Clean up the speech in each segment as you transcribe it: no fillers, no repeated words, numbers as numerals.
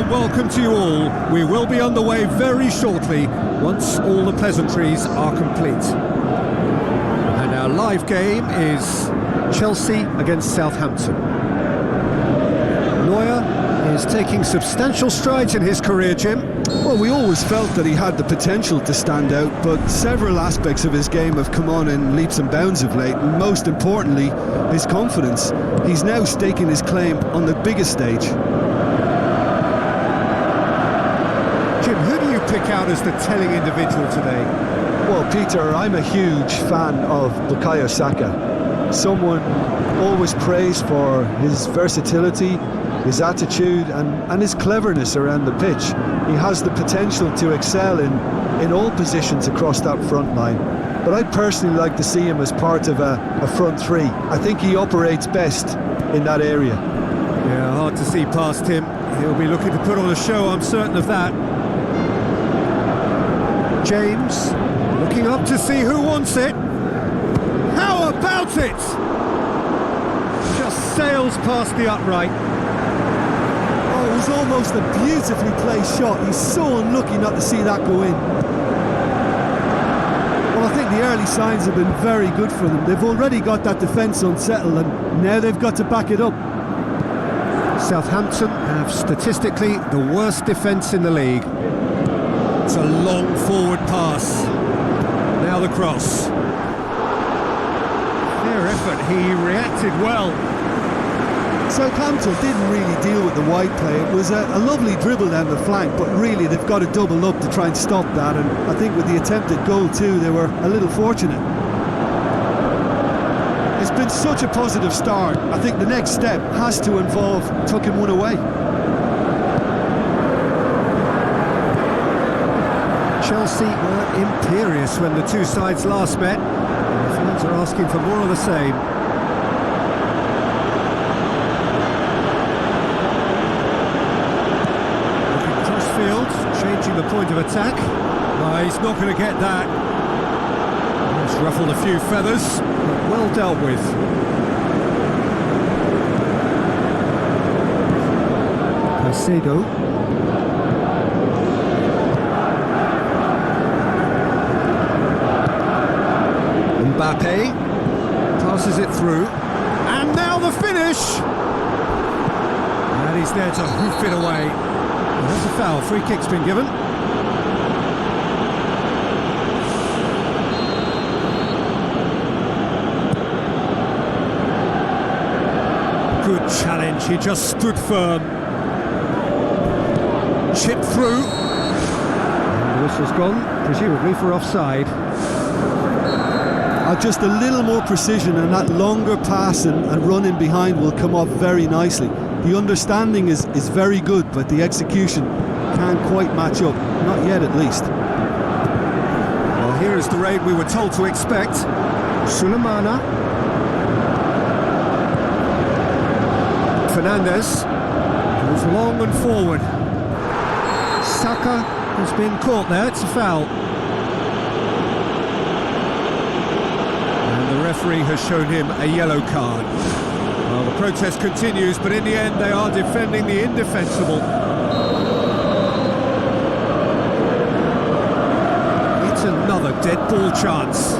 Welcome to you all. We will be on the way very shortly once all the pleasantries are complete. And our live game is Chelsea against Southampton. Neuer is taking substantial strides in his career, Jim. Well, we always felt that he had the potential to stand out, but several aspects of his game have come on in leaps and bounds of late, and most importantly, his confidence. He's now staking his claim on the biggest stage. Jim, who do you pick out as the telling individual today? Well, Peter, I'm a huge fan of Bukayo Saka. Someone always praised for his versatility, his attitude and his cleverness around the pitch. He has the potential to excel in all positions across that front line. But I'd personally like to see him as part of a front three. I think he operates best in that area. Yeah, hard to see past him. He'll be looking to put on a show, I'm certain of that. James, looking up to see who wants it. How about it? Just sails past the upright. Oh, it was almost a beautifully placed shot. He's so unlucky not to see that go in. Well, I think the early signs have been very good for them. They've already got that defence unsettled and now they've got to back it up. Southampton have statistically the worst defence in the league. It's a long forward pass. Now the cross. Fair effort, he reacted well. Southampton didn't really deal with the wide play. It was a lovely dribble down the flank, but really they've got to double up to try and stop that, and I think with the attempted goal too, they were a little fortunate. It's been such a positive start. I think the next step has to involve tucking one away. Chelsea were imperious when the two sides last met, and the fans are asking for more of the same. Looking crossfield, changing the point of attack. He's not going to get that. He's ruffled a few feathers, but well dealt with. Caicedo. Mbappe passes it through, and now the finish! And he's there to hoof it away. And there's a foul, free kick's been given. Good challenge, he just stood firm. Chipped through. And the whistle's gone, presumably for offside. Just a little more precision, and that longer pass and run in behind will come off very nicely. The understanding is very good, but the execution can't quite match up. Not yet, at least. Well, here is the raid we were told to expect. Sulemana. Fernandes goes long and forward. Saka has been caught there, it's a foul. The referee has shown him a yellow card. Well, the protest continues, but in the end they are defending the indefensible. It's another dead ball chance.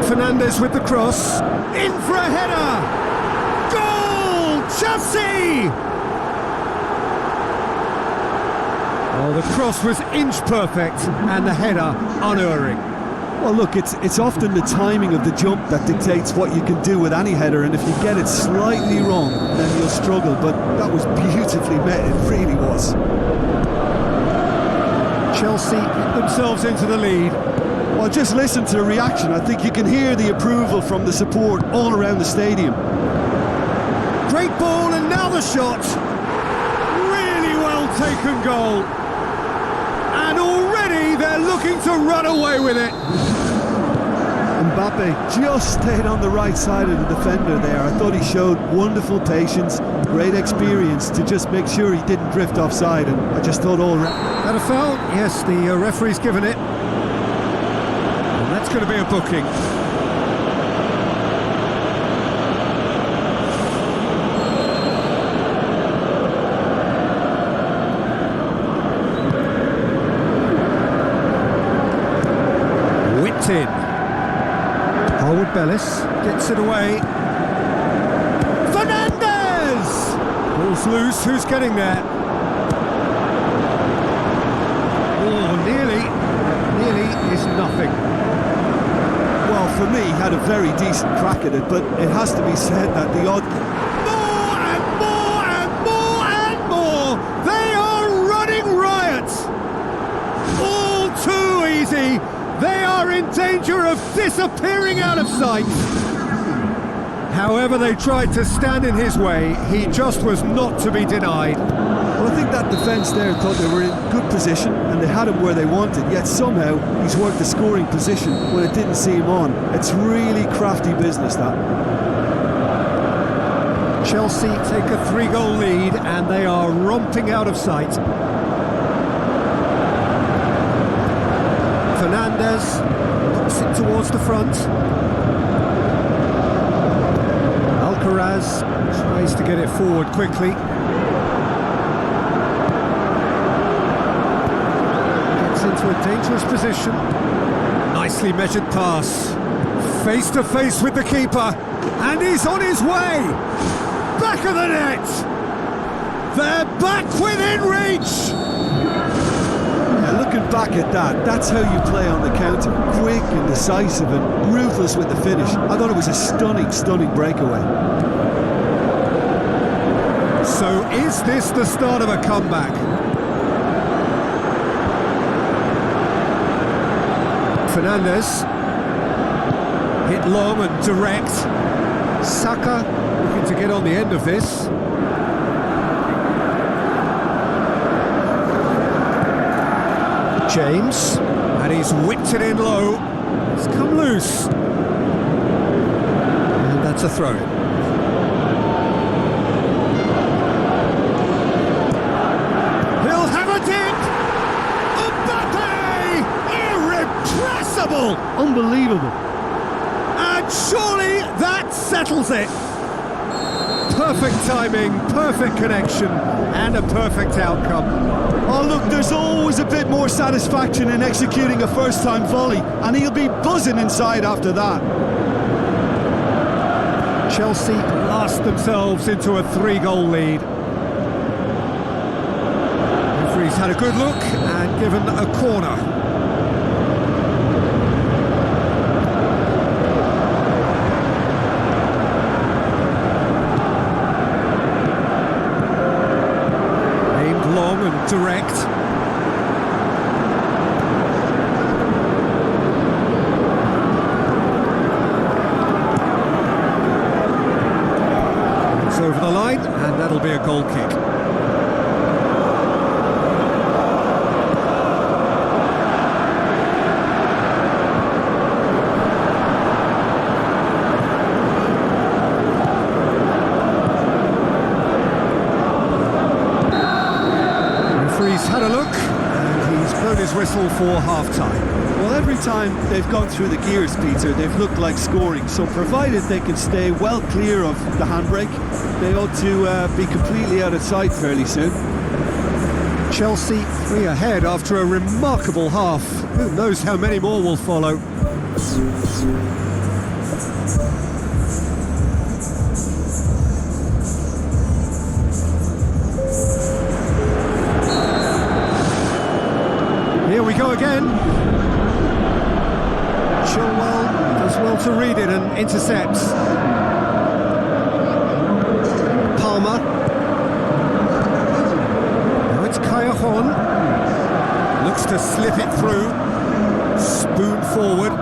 Fernandes with the cross. In for a header! Goal! Chelsea! Oh, the cross was inch perfect and the header unerring. Well, look, it's often the timing of the jump that dictates what you can do with any header, and if you get it slightly wrong, then you'll struggle, but that was beautifully met, it really was. Chelsea get themselves into the lead. Well, just listen to the reaction. I think you can hear the approval from the support all around the stadium. Great ball, and now the shot. Really well taken goal. And already they're looking to run away with it. Mbappe just stayed on the right side of the defender there. I thought he showed wonderful patience, great experience to just make sure he didn't drift offside, and I just thought all right. That a foul? Yes, the referee's given it. And that's going to be a booking. Whipped in. Harwood Bellis gets it away. Fernandes! Ball's loose, who's getting there? Oh, nearly is nothing. Well, for me, he had a very decent crack at it, but it has to be said that the odd... More and more and more and more! They are running riot! All too easy! They are in danger of disappearing out of sight. However they tried to stand in his way, he just was not to be denied. Well, I think that defence there thought they were in good position and they had him where they wanted, yet somehow he's worked the scoring position when it didn't see him on. It's really crafty business, that. Chelsea take a 3-goal lead and they are romping out of sight. Fernandes knocks it towards the front. Alcaraz tries to get it forward quickly. Gets into a dangerous position. Nicely measured pass. Face to face with the keeper. And he's on his way. Back of the net. They're back within reach. Looking back at that, that's how you play on the counter. Quick and decisive and ruthless with the finish. I thought it was a stunning breakaway. So is this the start of a comeback? Fernandes. Hit long and direct. Saka looking to get on the end of this. James, and he's whipped it in low. It's come loose. And that's a throw. He'll have a dip! Mbappe! Irrepressible! Unbelievable. And surely that settles it. Perfect timing, perfect connection, and a perfect outcome. Oh, look, there's always a bit more satisfaction in executing a first-time volley, and he'll be buzzing inside after that. Chelsea last themselves into a 3-goal lead. Referee's had a good look and given a corner. Long and direct. It's over the line and that'll be a goal kick. He's had a look and he's blown his whistle for half-time. Well, every every time they've gone through the gears, Peter, they've looked like scoring. So provided they can stay well clear of the handbrake, they ought to be completely out of sight fairly soon. Chelsea 3 ahead after a remarkable half. Who knows how many more will follow. Here we go again. Chilwell does well to read it and intercepts. Palmer. Now it's Cajon. Looks to slip it through. Spoon forward.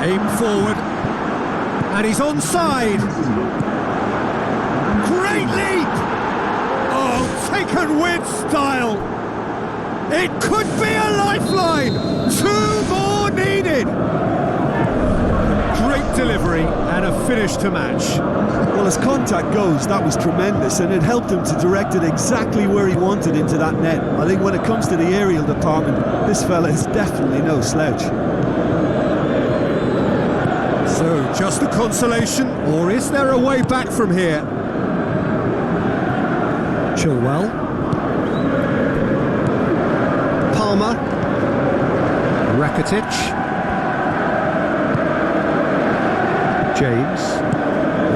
Aim forward. And he's onside. Great leap! Oh, taken with style. It could be a lifeline. 2 more needed. Great delivery and a finish to match. Well, as contact goes, that was tremendous, and it helped him to direct it exactly where he wanted into that net. I think when it comes to the aerial department, this fella is definitely no slouch. So, just a consolation, or is there a way back from here? Chilwell. Palmer. Rakitic. James.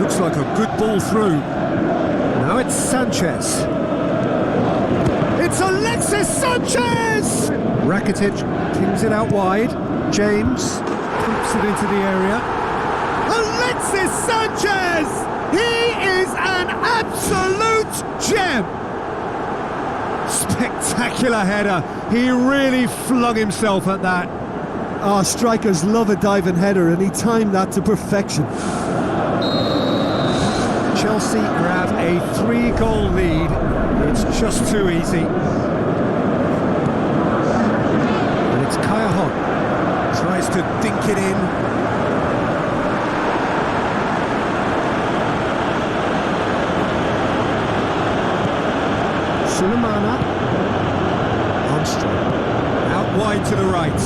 Looks like a good ball through. Now it's Sanchez. It's Alexis Sanchez! Rakitic kings it out wide. James pumps it into the area. Alexis Sanchez! He is an absolute gem! Spectacular header. He really flung himself at that. Ah, strikers love a diving header, and he timed that to perfection. Chelsea grab a 3-goal lead. It's just too easy. And it's Cajon. Tries to dink it in. Sulemana. Armstrong. Out wide to the right.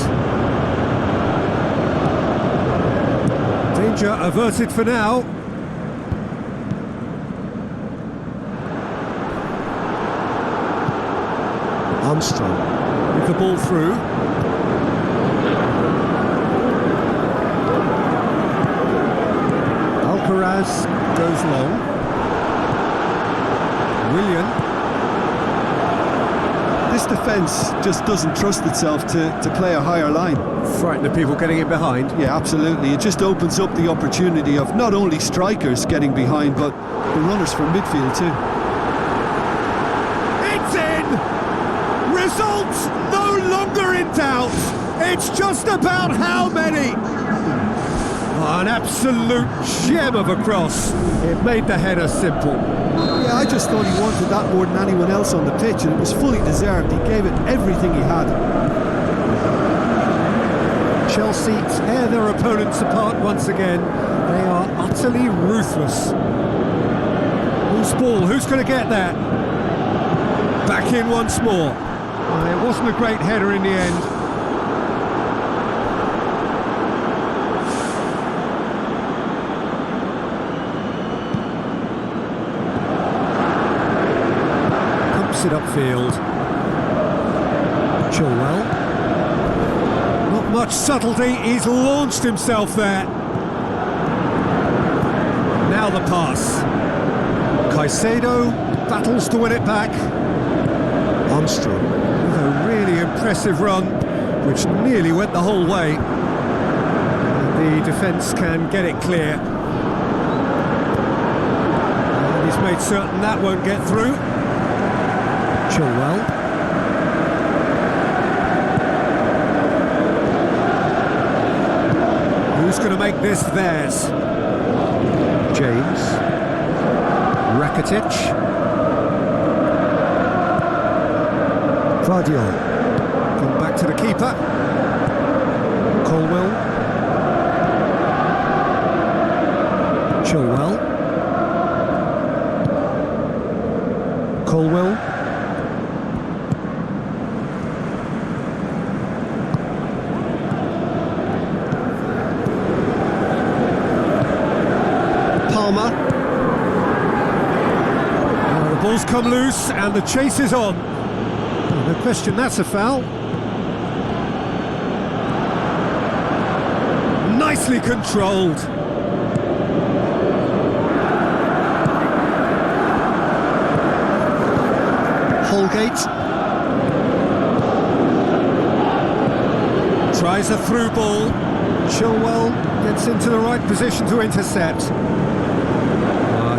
Danger averted for now. Armstrong with the ball through. Alcaraz goes long. Willian. This defence just doesn't trust itself to play a higher line. Frighten the people getting in behind. Yeah, absolutely. It just opens up the opportunity of not only strikers getting behind, but the runners from midfield too. It's in! Results no longer in doubt. It's just about how many. Oh, an absolute gem of a cross. It made the header simple. Yeah, I just thought he wanted that more than anyone else on the pitch, and it was fully deserved. He gave it everything he had. Chelsea tear their opponents apart once again. They are utterly ruthless. Whose ball? Who's going to get that? Back in once more. It wasn't a great header in the end. Pumps it upfield. Chilwell. Not much subtlety, he's launched himself there. Now the pass. Caicedo battles to win it back. Armstrong with a really impressive run, which nearly went the whole way. The defence can get it clear. And he's made certain that won't get through. Chilwell. Who's going to make this theirs? James. Rakitic. Guardiola. Gone back to the keeper. Colwell. Chilwell. Colwell. come loose and the chase is on. No question that's a foul. Nicely controlled. Holgate tries a through ball. Chilwell gets into the right position to intercept.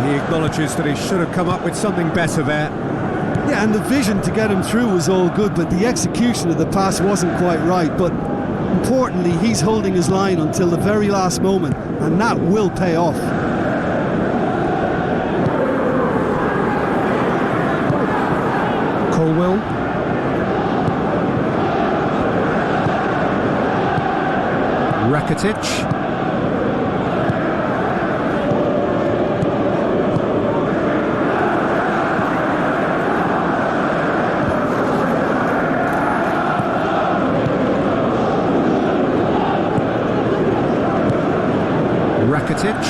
He acknowledges that he should have come up with something better there. Yeah, and the vision to get him through was all good, but the execution of the pass wasn't quite right. But importantly, he's holding his line until the very last moment, and that will pay off. Colwell. Rakitic. Rakitic.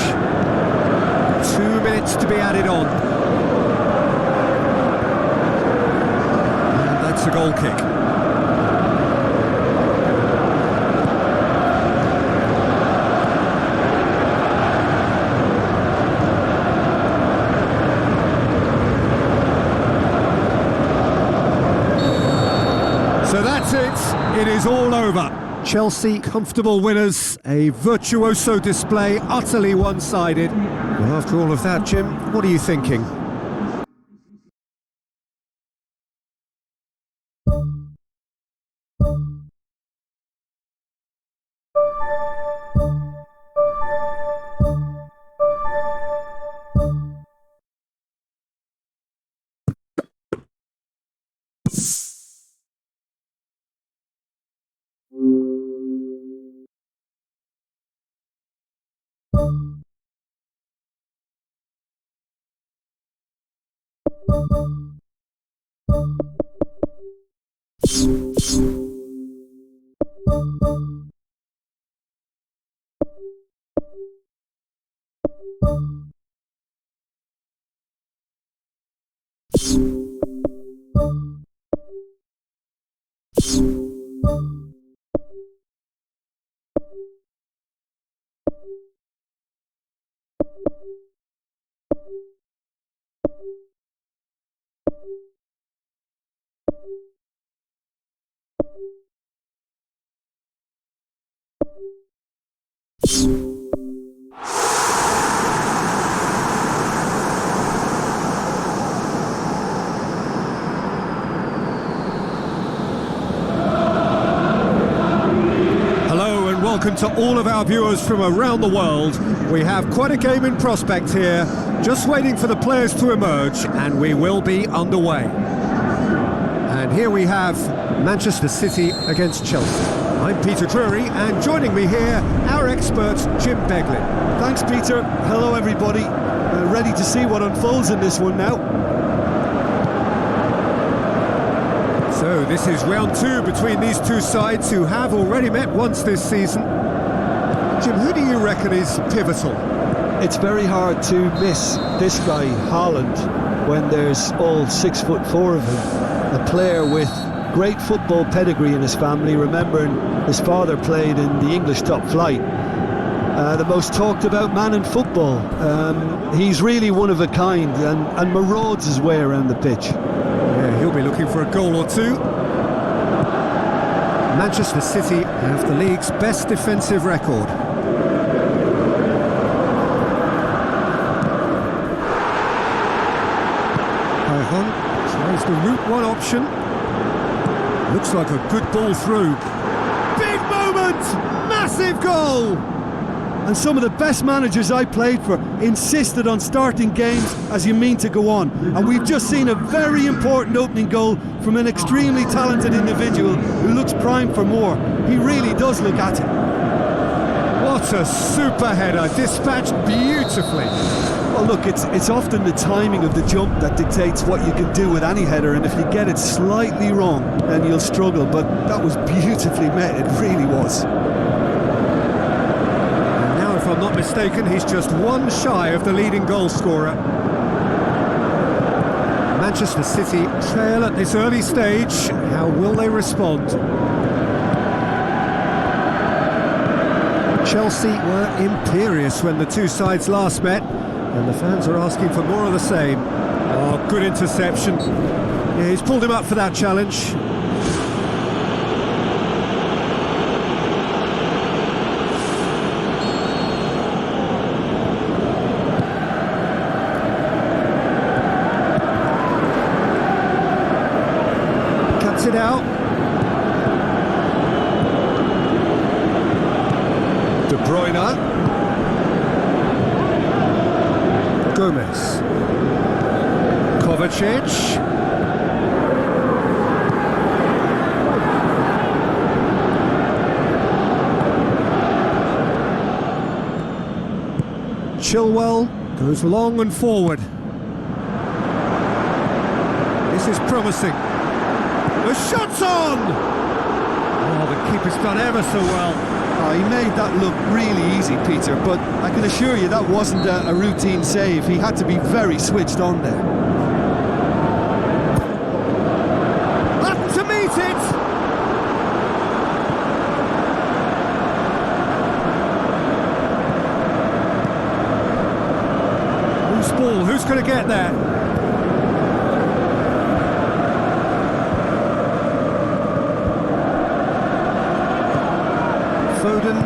2 minutes to be added on. And that's a goal kick. So that's it. It is all over. Chelsea comfortable winners, a virtuoso display, utterly one-sided. Well, after all of that, Jim, what are you thinking? Welcome to all of our viewers from around the world. We have quite a game in prospect here, just waiting for the players to emerge, and we will be underway. And here we have Manchester City against Chelsea. I'm Peter Drury, and joining me here, our expert Jim Beglin. Thanks, Peter. Hello, everybody. Ready to see what unfolds in this one now. So this is round 2 between these two sides who have already met once this season. Jim, who do you reckon is pivotal? It's very hard to miss this guy, Haaland, when there's all 6'4" of him. A player with great football pedigree in his family, remembering his father played in the English top flight. The most talked about man in football. He's really one of a kind and marauds his way around the pitch. Yeah, he'll be looking for a goal or two. Manchester City have the league's best defensive record. Tries the route one option. Looks like a good ball through. Big moment! Massive goal! And some of the best managers I played for insisted on starting games as you mean to go on. And we've just seen a very important opening goal from an extremely talented individual who looks primed for more. He really does look at it. What a super header, dispatched beautifully. Well, look, it's often the timing of the jump that dictates what you can do with any header, and if you get it slightly wrong, then you'll struggle. But that was beautifully met, it really was. If I'm not mistaken, he's just one shy of the leading goal scorer. Manchester City trail at this early stage. How will they respond? Chelsea were imperious when the two sides last met, and the fans are asking for more of the same. Oh, good interception. Yeah, he's pulled him up for that challenge. Cuts it out. De Bruyne. Gomez. Kovacic. Chilwell goes long and forward. This is promising. The shot's on! Oh, the keeper's done ever so well. Oh, he made that look really easy, Peter, but I can assure you that wasn't a routine save. He had to be very switched on there. Up to meet it! Loose ball, who's going to get there? Foden,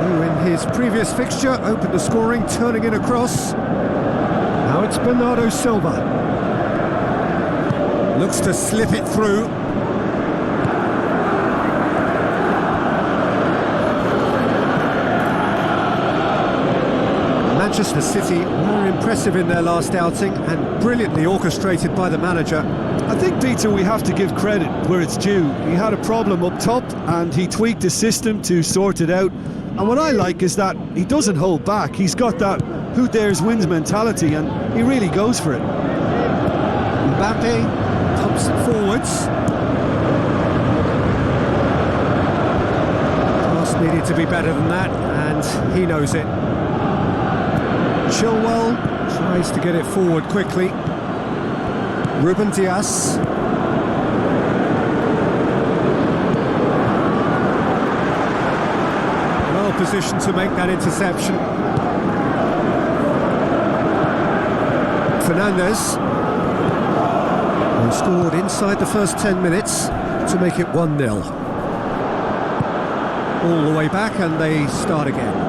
who in his previous fixture opened the scoring, turning it across. Now it's Bernardo Silva. Looks to slip it through. Manchester City were impressive in their last outing and brilliantly orchestrated by the manager. I think, Peter, we have to give credit where it's due. He had a problem up top and he tweaked his system to sort it out. And what I like is that he doesn't hold back. He's got that who dares wins mentality and he really goes for it. Mbappe pumps it forwards. Pass needed to be better than that, and he knows it. Chilwell tries to get it forward quickly. Ruben Dias. Well positioned to make that interception. Fernandes. Who scored inside the first 10 minutes to make it 1-0. All the way back and they start again.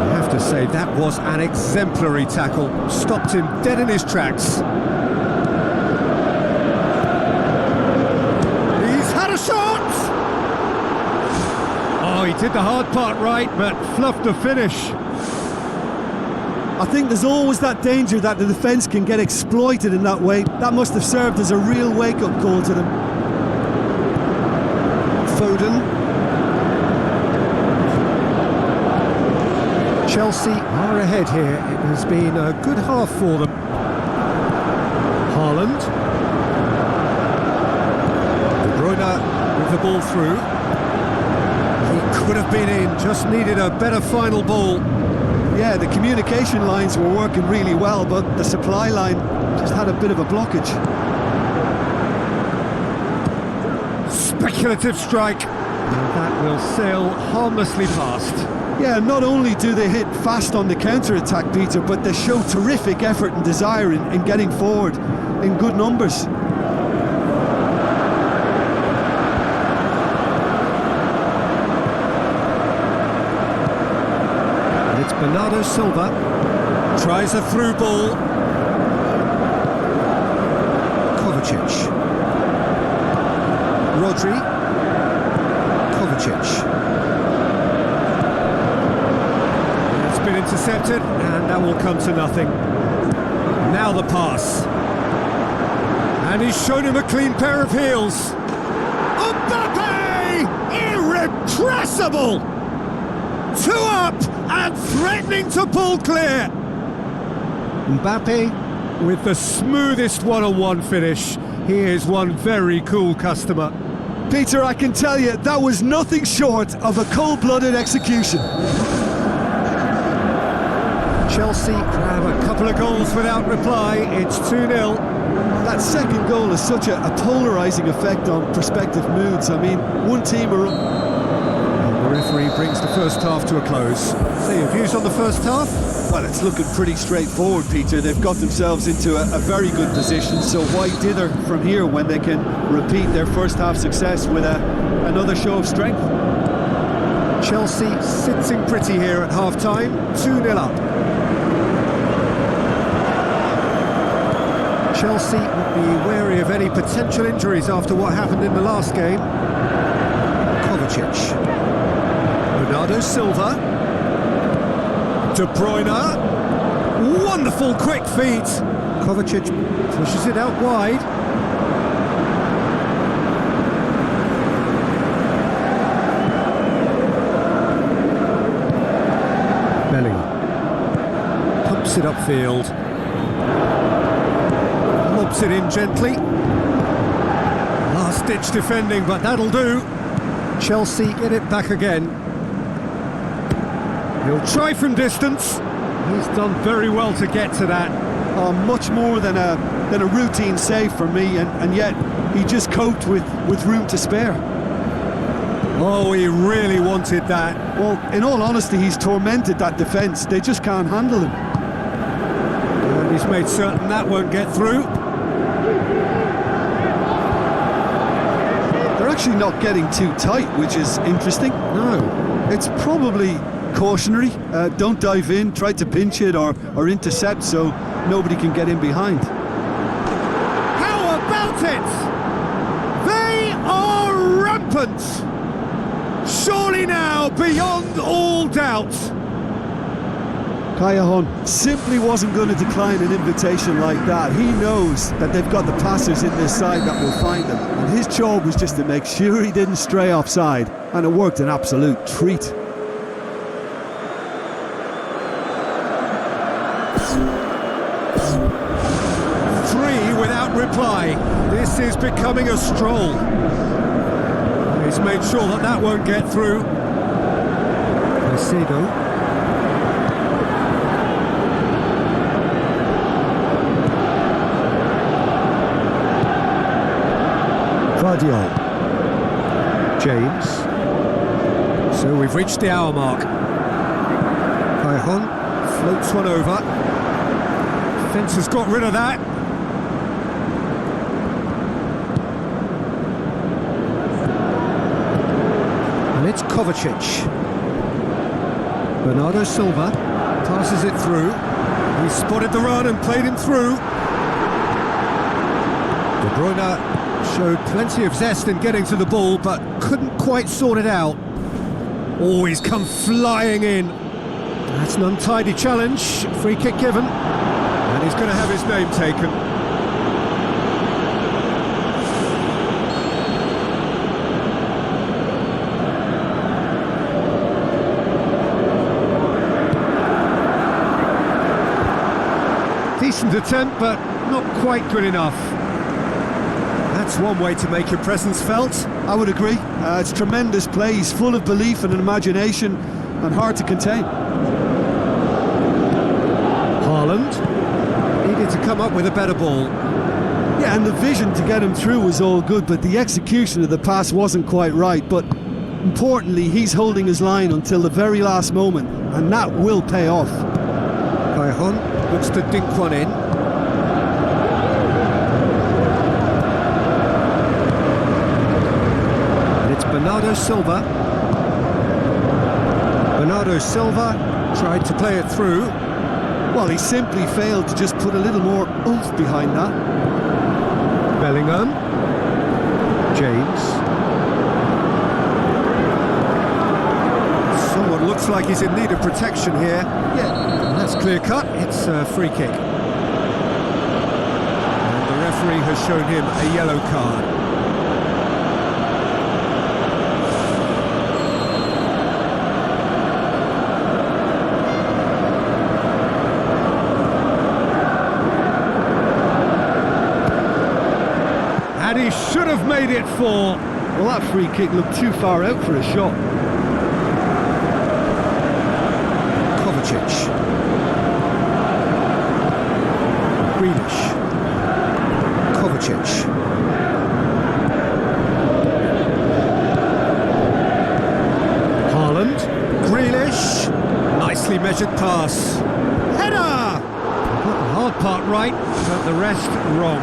I have to say that was an exemplary tackle. Stopped him dead in his tracks. He's had a shot! Oh, he did the hard part right, but fluffed the finish. I think there's always that danger that the defence can get exploited in that way. That must have served as a real wake-up call to them. Foden. Chelsea are ahead here. It has been a good half for them. Haaland. De Bruyne with the ball through. He could have been in, just needed a better final ball. Yeah, the communication lines were working really well, but the supply line just had a bit of a blockage. Speculative strike. And that will sail harmlessly past. Yeah, not only do they hit fast on the counter-attack, Peter, but they show terrific effort and desire in getting forward in good numbers. It's Bernardo Silva, tries a through ball. Kovacic. Rodri. Kovacic. It's been intercepted and that will come to nothing. Now the pass. And he's shown him a clean pair of heels. Mbappe! Irrepressible! Two up! And threatening to pull clear. Mbappe with the smoothest one-on-one finish. He is one very cool customer. Peter, I can tell you, that was nothing short of a cold-blooded execution. Chelsea have a couple of goals without reply. It's 2-0. That second goal has such a polarising effect on prospective moods. I mean, one team are up. And the referee brings the first half to a close. So your views on the first half? Well, it's looking pretty straightforward, Peter. They've got themselves into a very good position, so why dither from here when they can repeat their first half success with another show of strength? Chelsea sitting pretty here at half-time, 2-0 up. Chelsea would be wary of any potential injuries after what happened in the last game. Kovacic. Bernardo Silva. De Bruyne. Wonderful quick feet. Kovacic pushes it out wide. Bellingham. Pumps it upfield. Lobs it in gently. Last-ditch defending, but that'll do. Chelsea get it back again. He'll try from distance. He's done very well to get to that. Much more than a routine save for me, and yet he just coped with room to spare. Oh, he really wanted that. Well, in all honesty, he's tormented that defence. They just can't handle him. And he's made certain that won't get through. They're actually not getting too tight, which is interesting. No. It's probably cautionary. Don't dive in, try to pinch it or intercept so nobody can get in behind. How about it? They are rampant. Surely now, beyond all doubt. Callejon simply wasn't going to decline an invitation like that. He knows that they've got the passers in this side that will find him. And his job was just to make sure he didn't stray offside. And it worked an absolute treat. Three without reply. This is becoming a stroll. He's made sure that won't get through. Caicedo. Guardiola. James. So we've reached the hour mark. Callejon floats one over. Fence has got rid of that. And it's Kovacic. Bernardo Silva passes it through. He spotted the run and played him through. De Bruyne showed plenty of zest in getting to the ball, but couldn't quite sort it out. Oh, he's come flying in. That's an untidy challenge. Free kick given. And he's going to have his name taken. Decent attempt, but not quite good enough. That's one way to make your presence felt. I would agree. It's tremendous play. He's full of belief and imagination and hard to contain. Haaland needed to come up with a better ball. Yeah, and the vision to get him through was all good, but the execution of the pass wasn't quite right. But importantly, he's holding his line until the very last moment, and that will pay off. Callejon looks to dink one in. And it's Bernardo Silva. Bernardo Silva tried to play it through. Well, he simply failed to just put a little more oomph behind that. Bellingham. James. Someone looks like he's in need of protection here. Yeah, that's clear cut. It's a free kick. And the referee has shown him a yellow card. And he should have made it 4. Well, that free kick looked too far out for a shot. Kovacic. Nicely measured pass. Header! Got the hard part right, but the rest wrong.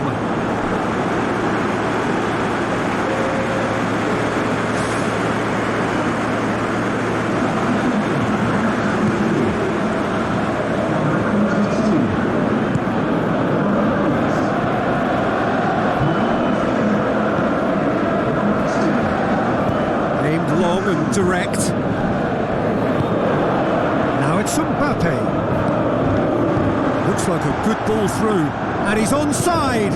Aimed long and direct. Now it's Mbappe. Looks like a good ball through, and he's onside.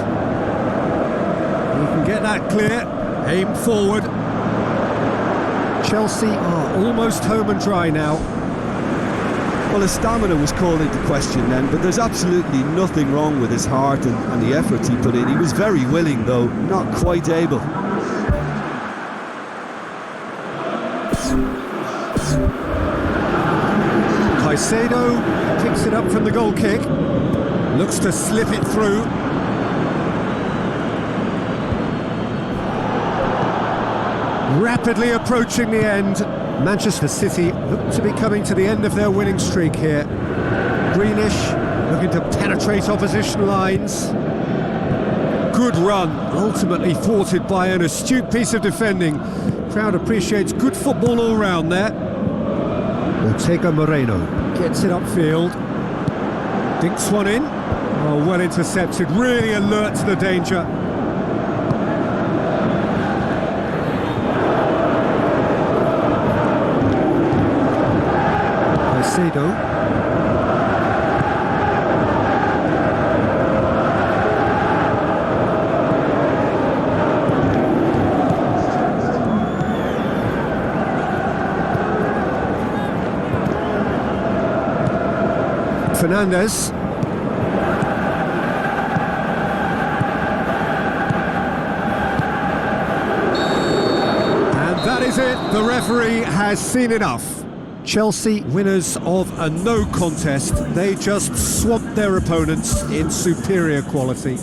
He can get that clear. Aim forward. Chelsea are almost home and dry now. Well, his stamina was called into question then, but there's absolutely nothing wrong with his heart and the efforts he put in. He was very willing, though, not quite able. Caicedo picks it up from the goal kick. Looks to slip it through. Rapidly approaching the end. Manchester City look to be coming to the end of their winning streak here. Greenish looking to penetrate opposition lines. Good run, ultimately thwarted by an astute piece of defending. Crowd appreciates good football all round there. Ortega Moreno gets it upfield. Dinks one in. Oh, well intercepted, really alert to the danger. Caicedo. Fernandez. And that is it. The referee has seen enough. Chelsea, winners of a no contest. They just swamped their opponents in superior quality.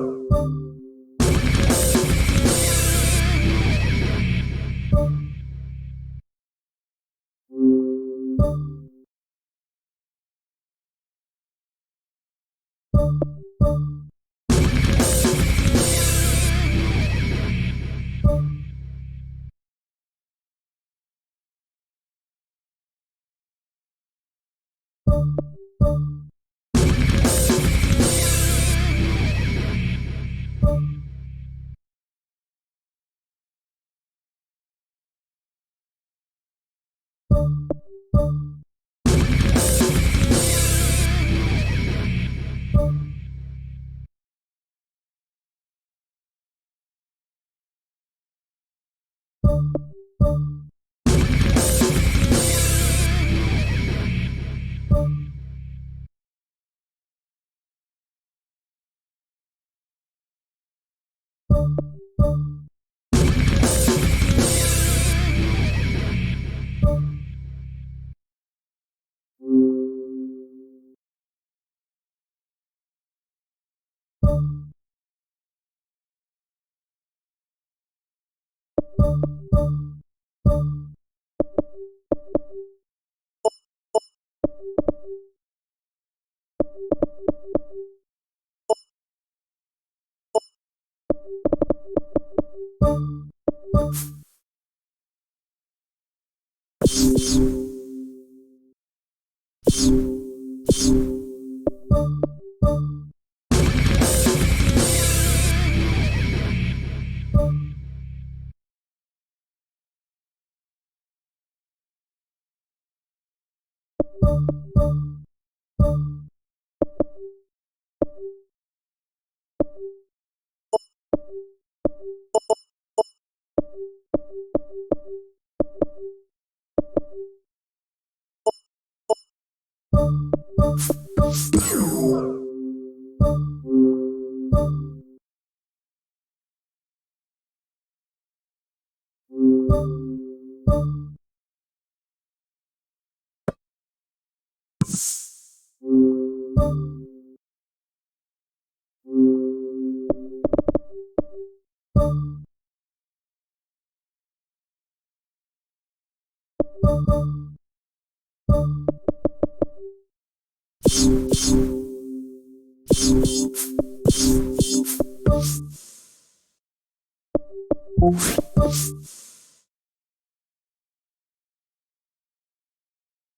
you